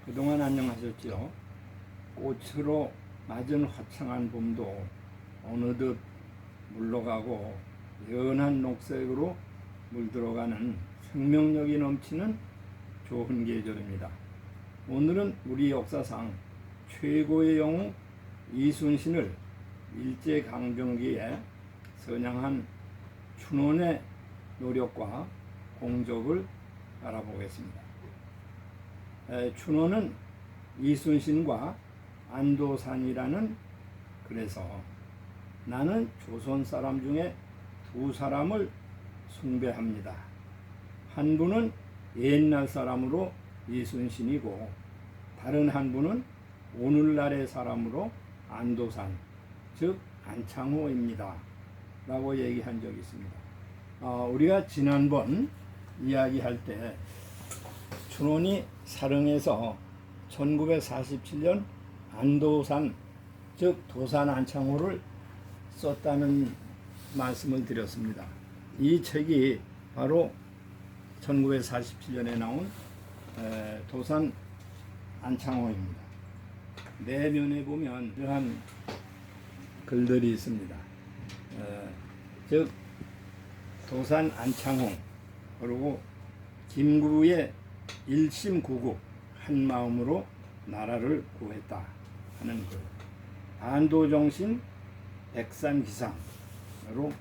그동안 안녕하셨지요? 꽃으로 맞은 화창한 봄도 어느덧 물러가고 연한 녹색으로 물들어가는 생명력이 넘치는 좋은 계절입니다. 오늘은 우리 역사상 최고의 영웅 이순신을 일제강점기에 선양한 춘원의 노력과 공적을 알아보겠습니다. 춘원은 이순신과 안도산이라는, 그래서 나는 조선 사람 중에 두 사람을 숭배합니다. 한 분은 옛날 사람으로 이순신이고 다른 한 분은 오늘날의 사람으로 안도산, 즉 안창호입니다 라고 얘기한 적이 있습니다. 우리가 지난번 이야기할 때 춘원이 사릉에서 1947년 안도산, 즉 도산 안창호를 썼다는 말씀을 드렸습니다. 이 책이 바로 1947년에 나온 도산 안창호입니다. 내면에 보면 이러한 글들이 있습니다. 즉 도산 안창호, 그리고 김구의 일심구국 한 마음으로 나라를 구했다 하는 글, 안도정신 백산기상으로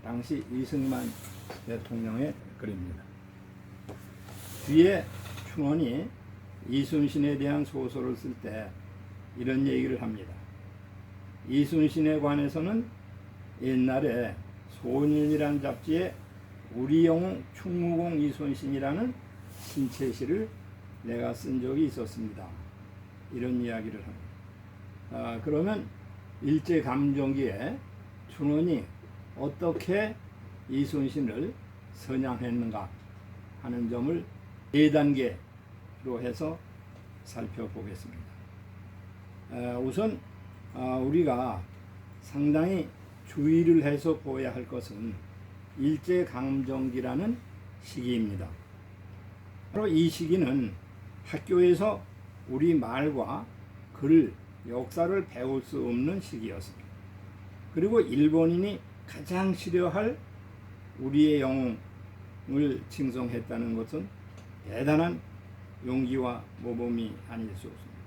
당시 이승만 대통령의 글입니다. 뒤에 춘원이 이순신에 대한 소설을 쓸 때 이런 얘기를 합니다. 이순신에 관해서는 옛날에 소년이란 잡지에 우리 영웅 충무공 이순신이라는 신체시를 내가 쓴 적이 있었습니다. 이런 이야기를 합니다. 그러면 일제감정기에 춘원이 어떻게 이순신을 선양했는가 하는 점을 4단계로 해서 살펴보겠습니다. 우선 우리가 상당히 주의를 해서 보아야 할 것은 일제감정기라는 시기입니다. 바로 이 시기는 학교에서 우리 말과 글, 역사를 배울 수 없는 시기였습니다. 그리고 일본인이 가장 싫어할 우리의 영웅을 칭송했다는 것은 대단한 용기와 모범이 아닐 수 없습니다.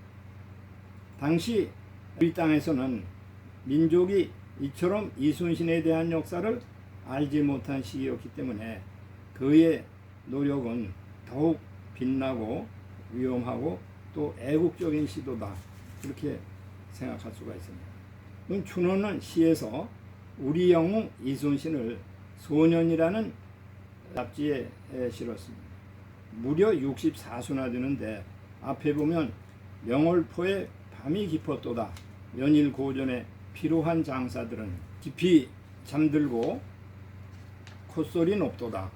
당시 우리 땅에서는 민족이 이처럼 이순신에 대한 역사를 알지 못한 시기였기 때문에 그의 노력은 더욱 빛나고 위험하고 또 애국적인 시도다, 이렇게 생각할 수가 있습니다. 춘원은 시에서 우리 영웅 이순신을 소년이라는 잡지에 실었습니다. 무려 64수나 되는데 앞에 보면 명월포에 밤이 깊었도다, 연일 고전에 피로한 장사들은 깊이 잠들고 콧소리 높도다.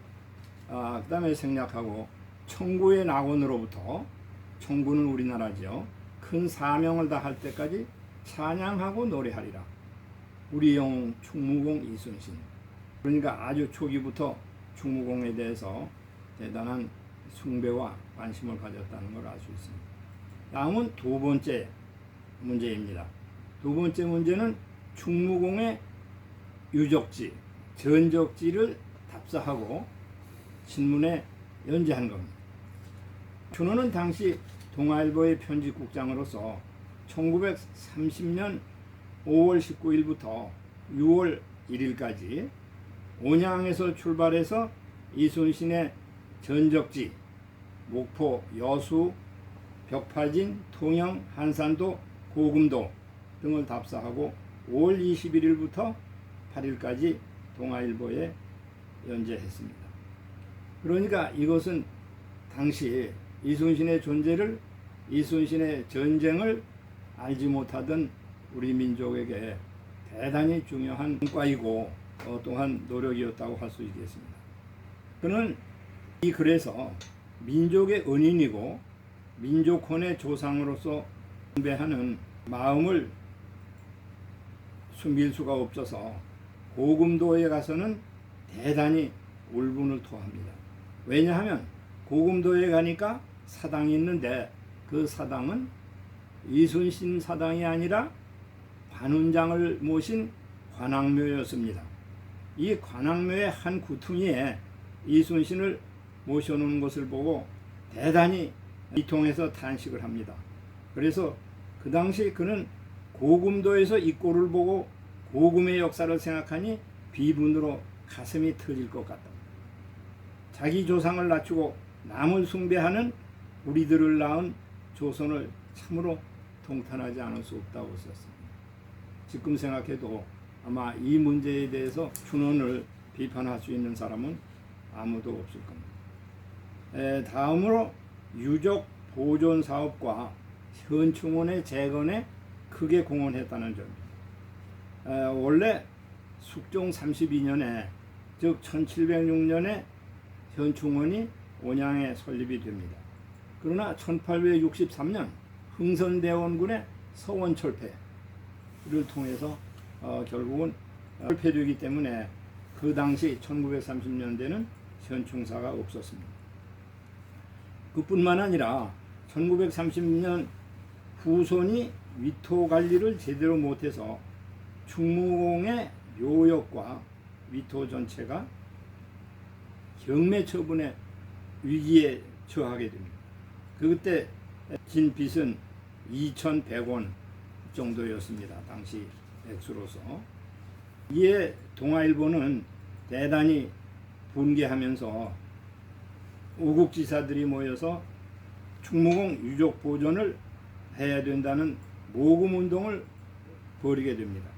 그 다음에 생략하고 청구의 낙원으로부터, 청구는 우리나라죠, 큰 사명을 다할 때까지 찬양하고 노래하리라. 우리 영웅 충무공 이순신. 그러니까 아주 초기부터 충무공에 대해서 대단한 숭배와 관심을 가졌다는 걸 알 수 있습니다. 다음은 두 번째 문제입니다. 두 번째 문제는 충무공의 유적지, 전적지를 답사하고 신문에 연재한 겁니다. 춘원은 당시 동아일보의 편집국장으로서 1930년 5월 19일부터 6월 1일까지 온양에서 출발해서 이순신의 전적지 목포, 여수, 벽파진, 통영, 한산도, 고금도 등을 답사하고 5월 21일부터 8일까지 동아일보에 연재했습니다. 그러니까 이것은 당시 이순신의 존재를, 이순신의 전쟁을 알지 못하던 우리 민족에게 대단히 중요한 성과이고 또한 노력이었다고 할 수 있겠습니다. 그는 이 글에서 민족의 은인이고 민족혼의 조상으로서 숭배하는 마음을 숨길 수가 없어서 고금도에 가서는 대단히 울분을 토합니다. 왜냐하면 고금도에 가니까 사당이 있는데 그 사당은 이순신 사당이 아니라 관운장을 모신 관악묘였습니다. 이 관악묘의 한 구퉁이에 이순신을 모셔놓은 것을 보고 대단히 이통해서 탄식을 합니다. 그래서 그 당시 그는 고금도에서 이 꼴을 보고 고금의 역사를 생각하니 비분으로 가슴이 터질 것 같다. 자기 조상을 낮추고 남을 숭배하는 우리들을 낳은 조선을 참으로 통탄하지 않을 수 없다고 썼습니다. 지금 생각해도 아마 이 문제에 대해서 춘원을 비판할 수 있는 사람은 아무도 없을 겁니다. 다음으로 유적 보존 사업과 현충원의 재건에 크게 공헌했다는 점입니다. 원래 숙종 32년에 즉 1706년에 현충원이 온양에 설립이 됩니다. 그러나 1863년 흥선대원군의 서원철폐를 통해서 결국은 철폐되기 때문에 그 당시 1930년대는 현충사가 없었습니다. 그뿐만 아니라 1930년 후손이 위토 관리를 제대로 못해서 충무공의 묘역과 위토 전체가 경매 처분의 위기에 처하게 됩니다. 그때 진 빚은 2,100원 정도였습니다. 당시 액수로서. 이에 동아일보는 대단히 분개하면서 우국지사들이 모여서 충무공 유적 보존을 해야 된다는 모금운동을 벌이게 됩니다.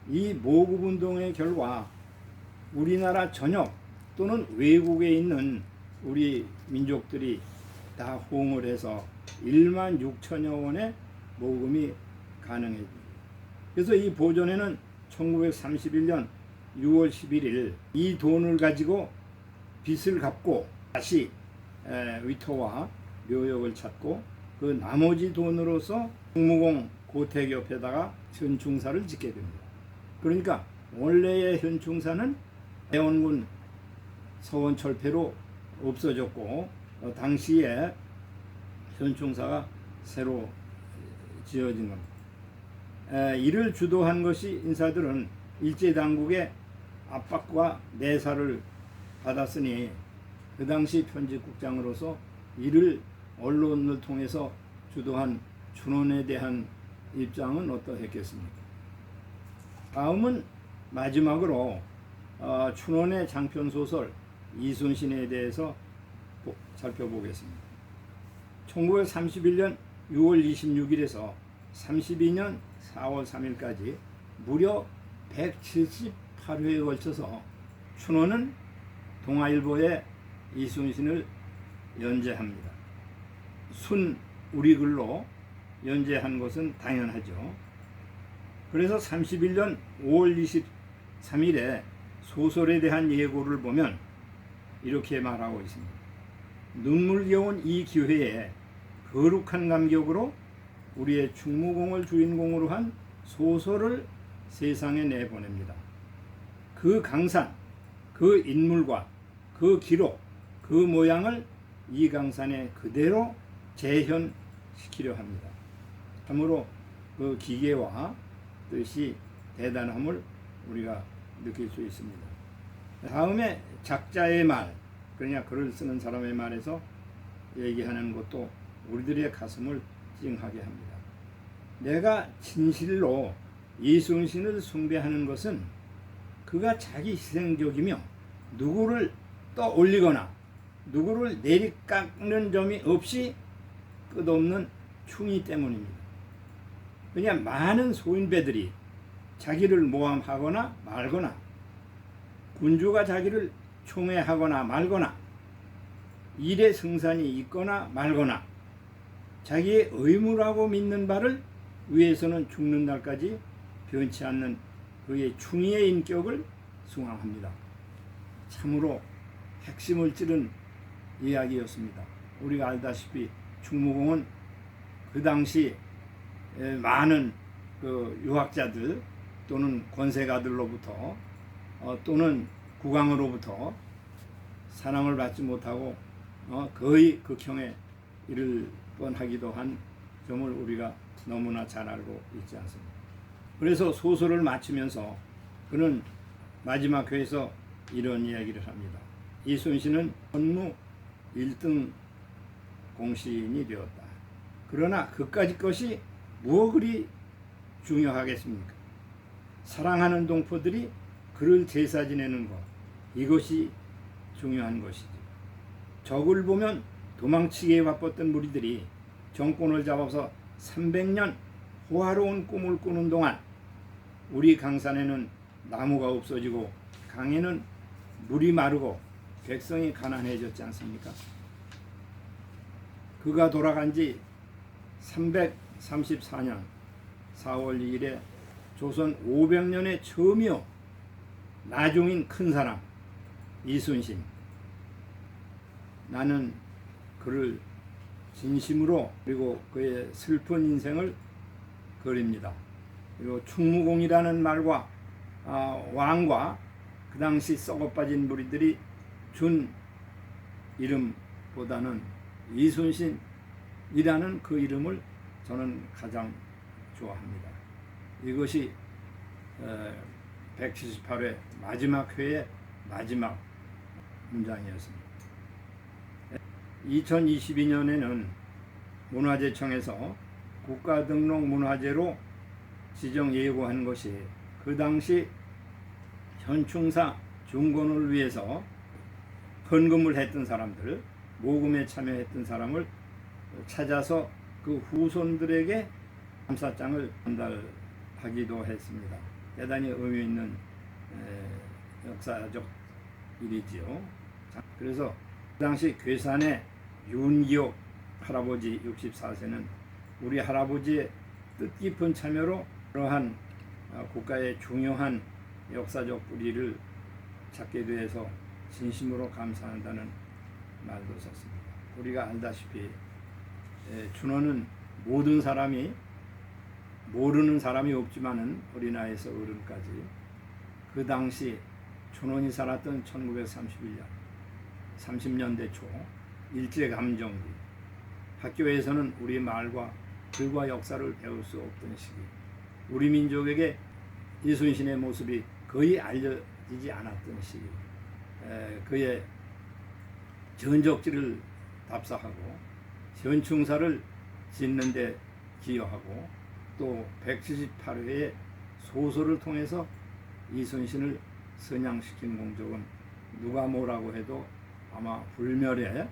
이 모금운동의 결과 우리나라 전역 또는 외국에 있는 우리 민족들이 다 호응을 해서 1만 6천여 원의 모금이 가능해집니다. 그래서 이 보존회는 1931년 6월 11일 이 돈을 가지고 빚을 갚고 다시 위토와 묘역을 찾고 그 나머지 돈으로서 충무공 고택 옆에다가 현충사를 짓게 됩니다. 그러니까 원래의 현충사는 대원군 서원철폐로 없어졌고 당시에 현충사가 새로 지어진 겁니다. 이를 주도한 것이 인사들은 일제당국의 압박과 내사를 받았으니 그 당시 편집국장으로서 이를 언론을 통해서 주도한 춘원에 대한 입장은 어떠했겠습니까? 다음은 마지막으로 춘원의 장편소설 이순신에 대해서 살펴보겠습니다. 1931년 6월 26일에서 32년 4월 3일까지 무려 178회에 걸쳐서 춘원은 동아일보에 이순신을 연재합니다. 순 우리 글로 연재한 것은 당연하죠. 그래서 31년 5월 23일에 소설에 대한 예고를 보면 이렇게 말하고 있습니다. 눈물겨운 이 기회에 거룩한 감격으로 우리의 충무공을 주인공으로 한 소설을 세상에 내보냅니다. 그 강산, 그 인물과 그 기록, 그 모양을 이 강산에 그대로 재현시키려 합니다. 참으로 그 기계와 뜻이 대단함을 우리가 느낄 수 있습니다. 다음에 작자의 말, 그러냐 글을 쓰는 사람의 말에서 얘기하는 것도 우리들의 가슴을 찡하게 합니다. 내가 진실로 이순신을 숭배하는 것은 그가 자기 희생적이며 누구를 떠올리거나 누구를 내리깎는 점이 없이 끝없는 충의 때문입니다. 그냥 많은 소인배들이 자기를 모함하거나 말거나 군주가 자기를 총애하거나 말거나 일의 승산이 있거나 말거나 자기의 의무라고 믿는 바를 위해서는 죽는 날까지 변치 않는 그의 충의의 인격을 숭앙합니다. 참으로 핵심을 찌른 이야기였습니다. 우리가 알다시피 충무공은 그 당시 많은 그 유학자들 또는 권세가들로부터 또는 국왕으로부터 사랑을 받지 못하고 거의 극형에 이를 뻔하기도 한 점을 우리가 너무나 잘 알고 있지 않습니까? 그래서 소설을 마치면서 그는 마지막 회에서 이런 이야기를 합니다. 이순신은 헌무 1등 공신이 되었다. 그러나 그까짓 것이 뭐 그리 중요하겠습니까? 사랑하는 동포들이 그를 제사 지내는 것, 이것이 중요한 것이지. 적을 보면 도망치기에 바빴던 무리들이 정권을 잡아서 300년 호화로운 꿈을 꾸는 동안 우리 강산에는 나무가 없어지고 강에는 물이 마르고 백성이 가난해졌지 않습니까? 그가 돌아간 지 334년 4월 2일에 조선 500년의 처음이요 나중인 큰 사람 이순신, 나는 그를 진심으로 그리고 그의 슬픈 인생을 그립니다. 그리고 충무공이라는 말과 왕과 그 당시 썩어빠진 무리들이 준 이름보다는 이순신이라는 그 이름을 저는 가장 좋아합니다. 이것이 178회 마지막 회의 마지막 문장이었습니다. 2022년에는 문화재청에서 국가등록 문화재로 지정 예고한 것이 그 당시 현충사 중건을 위해서 헌금을 했던 사람들, 모금에 참여했던 사람을 찾아서 그 후손들에게 감사장을 전달하기도 했습니다. 대단히 의미 있는 역사적 일이지요. 그래서 그 당시 괴산의 윤기옥 할아버지 64세는 우리 할아버지의 뜻깊은 참여로 그러한 국가의 중요한 역사적 뿌리를 찾게 되어서 진심으로 감사한다는 말도 썼습니다. 우리가 알다시피 춘원은 모든 사람이 모르는 사람이 없지만은 어린아이에서 어른까지 그 당시 춘원이 살았던 1931년 30년대 초 일제감정기, 학교에서는 우리 말과 글과 역사를 배울 수 없던 시기, 우리 민족에게 이순신의 모습이 거의 알려지지 않았던 시기, 그의 전적지를 답사하고 현충사를 짓는 데 기여하고 또 178회의 소설을 통해서 이순신을 선양시킨 공적은 누가 뭐라고 해도 아마 불멸의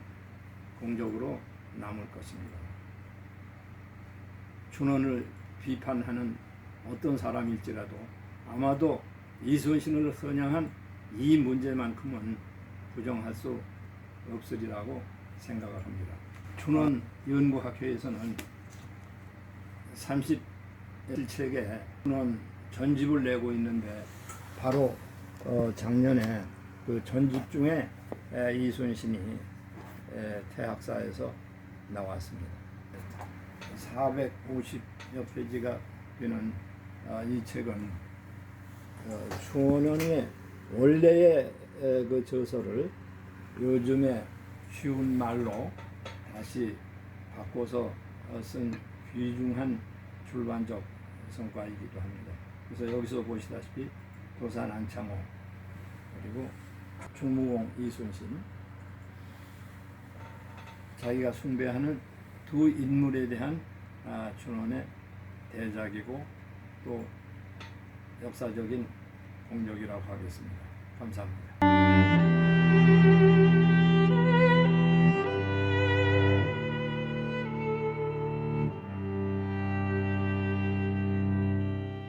공적으로 남을 것입니다. 춘원을 비판하는 어떤 사람일지라도 아마도 이순신을 선양한 이 문제만큼은 부정할 수 없으리라고 생각을 합니다. 춘원 연구학회에서는 37책의 춘원 전집을 내고 있는데 바로 작년에 그 전집 중에 이순신이 태학사에서 나왔습니다. 450여 페이지가 되는 이 책은 춘원의 원래의 그 저서를 요즘에 쉬운 말로 다시 바꿔서 쓴 귀중한 출판적 성과이기도 합니다. 그래서 여기서 보시다시피 도산 안창호 그리고 충무공 이순신, 자기가 숭배하는 두 인물에 대한 춘원의 대작이고 또 역사적인 공적이라고 하겠습니다. 감사합니다.